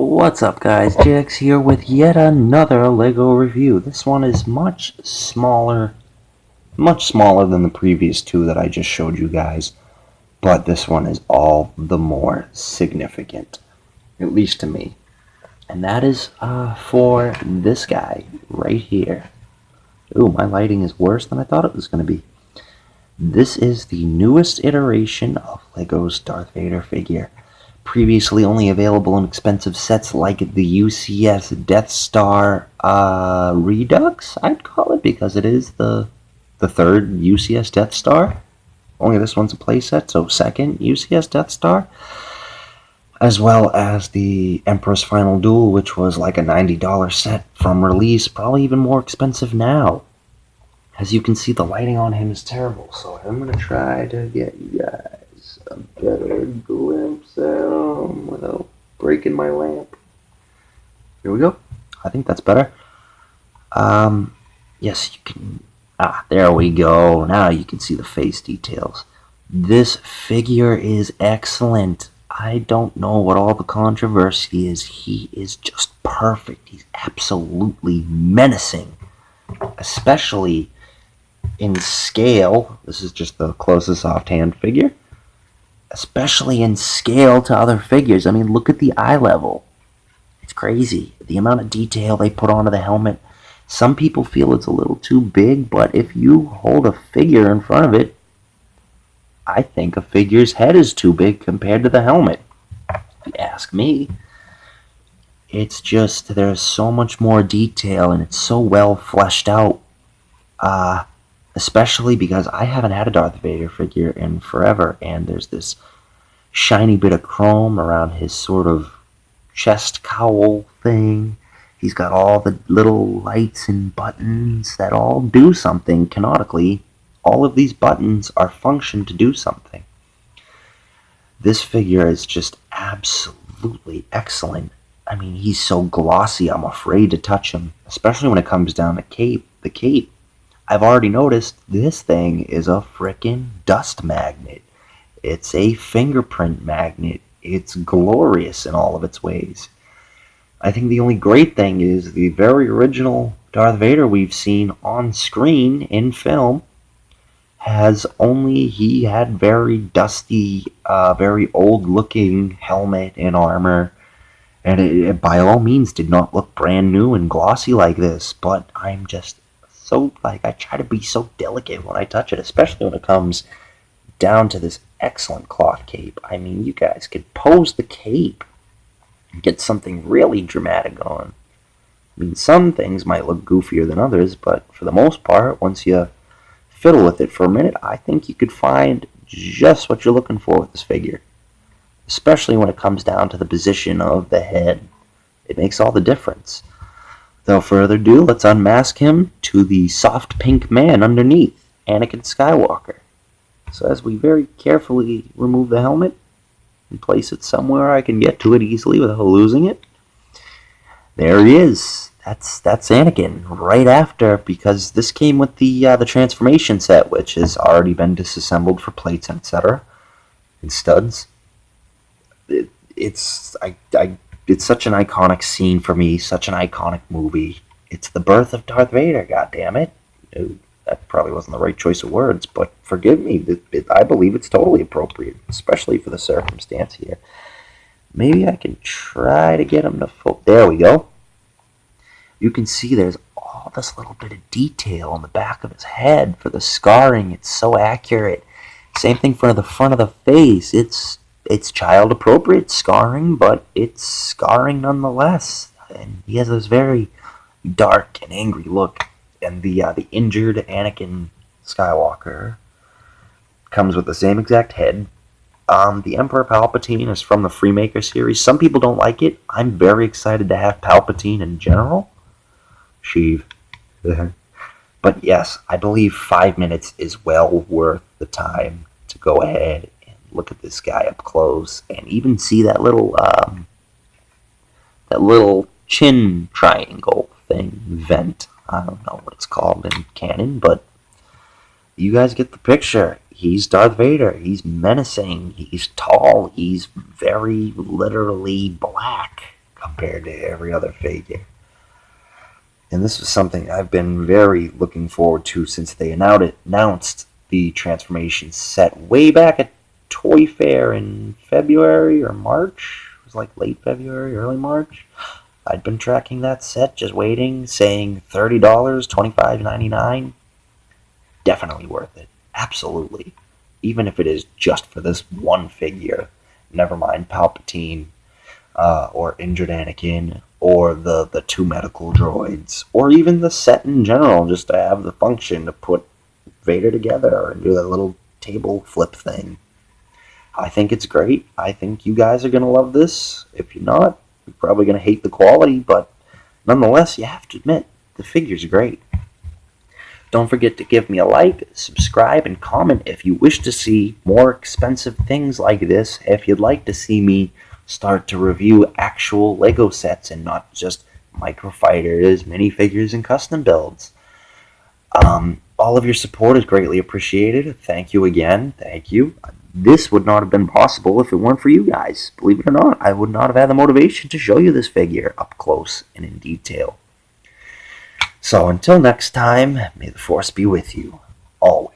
What's up guys, JX here with yet another LEGO review. This one is much smaller than the previous two that I just showed you guys, but this one is all the more significant, at least to me. And that is for this guy right here. Ooh, my lighting is worse than I thought it was going to be. This is the newest iteration of LEGO's Darth Vader figure. Previously only available in expensive sets like the UCS Death Star Redux, I'd call it, because it is the third UCS Death Star. Only this one's a playset, so second UCS Death Star. As well as the Emperor's Final Duel, which was like a $90 set from release, probably even more expensive now. As you can see, the lighting on him is terrible, so I'm going to try to get you guys a better glimpse at him without breaking my lamp. Here we go. I think that's better. Yes, you can... there we go. Now you can see the face details. This figure is excellent. I don't know what all the controversy is. He is just perfect. He's absolutely menacing. Especially in scale. This is just the closest offhand figure. Especially in scale to other figures. I mean, look at the eye level. It's crazy. The amount of detail they put onto the helmet. Some people feel it's a little too big, but if you hold a figure in front of it, I think a figure's head is too big compared to the helmet. If you ask me. It's just, there's so much more detail and it's so well fleshed out. Especially because I haven't had a Darth Vader figure in forever, and there's this shiny bit of chrome around his sort of chest cowl thing. He's got all the little lights and buttons that all do something canonically. All of these buttons are functioned to do something. This figure is just absolutely excellent. I mean, he's so glossy, I'm afraid to touch him, especially when it comes down to the cape. I've already noticed this thing is a frickin' dust magnet. It's a fingerprint magnet. It's glorious in all of its ways. I think the only great thing is the very original Darth Vader we've seen on screen in film he had very dusty, very old-looking helmet and armor, and it by all means did not look brand new and glossy like this, but I'm just so, I try to be so delicate when I touch it, especially when it comes down to this excellent cloth cape. I mean, you guys could pose the cape and get something really dramatic on. I mean, some things might look goofier than others, but for the most part, once you fiddle with it for a minute, I think you could find just what you're looking for with this figure. Especially when it comes down to the position of the head. It makes all the difference. Without further ado, let's unmask him to the soft pink man underneath, Anakin Skywalker. So as we very carefully remove the helmet and place it somewhere I can get to it easily without losing it, there he is. That's Anakin right after, because this came with the transformation set, which has already been disassembled for plates and etc. and studs. It's such an iconic scene for me, such an iconic movie. It's the birth of Darth Vader, goddammit. That probably wasn't the right choice of words, but forgive me. I believe it's totally appropriate, especially for the circumstance here. Maybe I can try to get him to full... There we go. You can see there's all this little bit of detail on the back of his head for the scarring. It's so accurate. Same thing for the front of the face. It's child-appropriate scarring, but it's scarring nonetheless. And he has this very dark and angry look. And the injured Anakin Skywalker comes with the same exact head. The Emperor Palpatine is from the Freemaker series. Some people don't like it. I'm very excited to have Palpatine in general. Sheev. But yes, I believe 5 minutes is well worth the time to go ahead and look at this guy up close and even see that little chin triangle thing, vent. I don't know what it's called in canon, but you guys get the picture. He's Darth Vader. He's menacing. He's tall. He's very literally black compared to every other figure. And this was something I've been very looking forward to since they announced the transformation set way back at Toy Fair in February or March. It was like late February, early March. I'd been tracking that set, just waiting, saying $30, $25.99. Definitely worth it. Absolutely. Even if it is just for this one figure. Never mind Palpatine, or injured Anakin, or the two medical droids, or even the set in general, just to have the function to put Vader together and do that little table flip thing. I think it's great. I think you guys are going to love this. If you're not, you're probably going to hate the quality, but nonetheless, you have to admit, the figure's great. Don't forget to give me a like, subscribe, and comment if you wish to see more expensive things like this, if you'd like to see me start to review actual LEGO sets and not just microfighters, minifigures, and custom builds. All of your support is greatly appreciated. Thank you again. Thank you. This would not have been possible if it weren't for you guys. Believe it or not, I would not have had the motivation to show you this figure up close and in detail. So until next time, may the Force be with you, always.